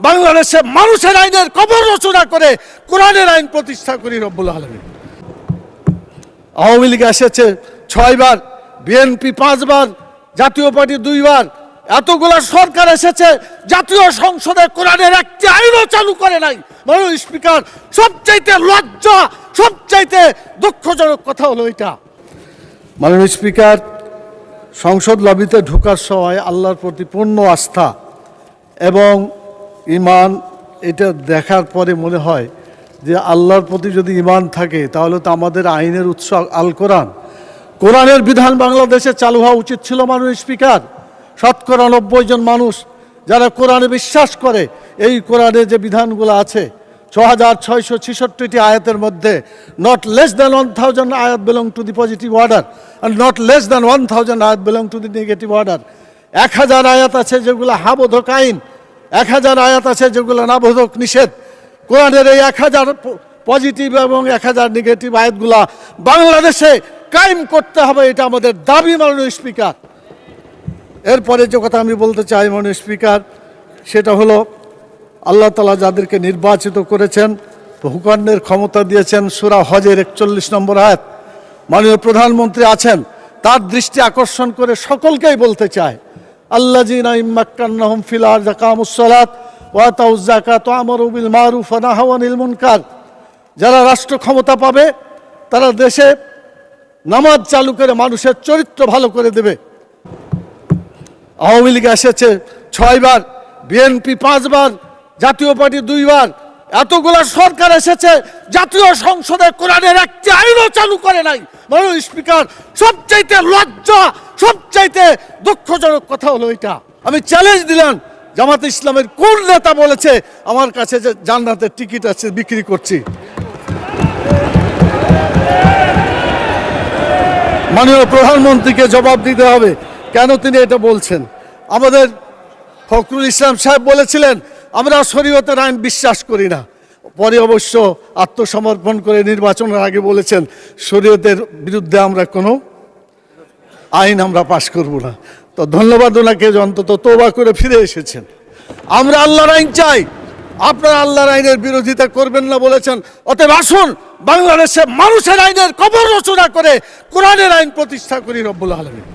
বাংলাদেশে মানুষের আইনের কবর রচনা করে কোরআনের আইন প্রতিষ্ঠা করি রব্বুল আলামিন। আওয়ামী লীগ এসেছে 6 বার, বিএনপি 5 বার, জাতীয় পার্টি 2 বার, এতগুলা সরকার এসেছে, জাতীয় সংসদে কোরআনের একটি আইনও চালু করে নাই। মাননীয় স্পিকার, সবচাইতে লজ্জা, সবচাইতে দুঃখজনক কথা হলো এটা। মাননীয় স্পিকার, সংসদ লবিতে ঢোকার সময় আল্লাহর প্রতি পূর্ণ আস্থা এবং ঈমান, এটা দেখার পরে মনে হয় যে আল্লাহর প্রতি যদি ঈমান থাকে তাহলে তো আমাদের আইনের উৎস আল কোরআন, কোরআনের বিধান বাংলাদেশে চালু হওয়া উচিত ছিল। মাননীয় স্পিকার, শতকরা 90 জন মানুষ যারা কোরআনে বিশ্বাস করে, এই কোরআনে যে বিধানগুলো আছে 6666টি আয়াতের মধ্যে নট লেস দ্যান 1000 আয়াত belong to the positive order and not less than 1000 আয়াত belong to the negative order. 1000 আয়াত আছে যেগুলো হাবোধক আইন, 1000 আয়াত আছে যেগুলো নাবোধক নিষেধ। কোরআনের এই 1000 পজিটিভ এবং 1000 নেগেটিভ আয়াতগুলা বাংলাদেশে কায়েম করতে হবে, এটা আমাদের দাবি। মাননীয় স্পিকার, এরপরে যে কথা আমি বলতে চাই মাননীয় স্পিকার, সেটা হলো আল্লাহ তাআলা যাদেরকে নির্বাচিত করেছেন, হুকুমের ক্ষমতা দিয়েছেন, সূরা হজের 41 নম্বর আয়াত, মাননীয় প্রধানমন্ত্রী আছেন, তার দৃষ্টি আকর্ষণ করে সকলকেই বলতে চায়, আল্লাযীনা ইম্মাক্কান্নাহুম ফিল আরদি আকামুস সালাত ওয়া আতাউয যাকাত ওয়া আমারু বিল মারুফ ওয়া নাহাউ আনিল মুনকার। যারা রাষ্ট্র ক্ষমতা পাবে তারা দেশে নামাজ চালু করে মানুষের চরিত্র ভালো করে দেবে। আওয়ামী লীগ এসেছে 6 বার, বিএনপি 5 বার, জাতীয় পার্টি 2 বার, এতগুলা সরকার এসেছে, জাতীয় সংসদে কোরআনের একটি আইনও চালু করে নাই। মাননীয় স্পিকার, সবচাইতে লজ্জা, সবচাইতে দুঃখজনক কথা হলো এটা। আমি চ্যালেঞ্জ দিলাম, জামাতে ইসলামের কোন নেতা বলেছে আমার কাছে যে জান্নাতের টিকিট আছে বিক্রি করছি? মাননীয় প্রধানমন্ত্রীকে জবাব দিতে হবে কেন তিনি এটা বলছেন। আমাদের ফখরুল ইসলাম সাহেব বলেছিলেন আমরা শরীয়তের আইন বিশ্বাস করি না, পরে অবশ্য আত্মসমর্পণ করে নির্বাচনের আগে বলেছেন শরীয়তের বিরুদ্ধে আমরা কোনো আইন আমরা পাশ করব না। তো ধন্যবাদ ওনাকে অন্তত তওবা করে ফিরে এসেছেন। আমরা আল্লাহর আইন চাই, আপনারা আল্লাহর আইনের বিরোধিতা করবেন না বলেছেন। অতএব আসুন বাংলাদেশে মানুষের আইনের কবর রচনা করে কোরআনের আইন প্রতিষ্ঠা করি রব্বুল আলামিন।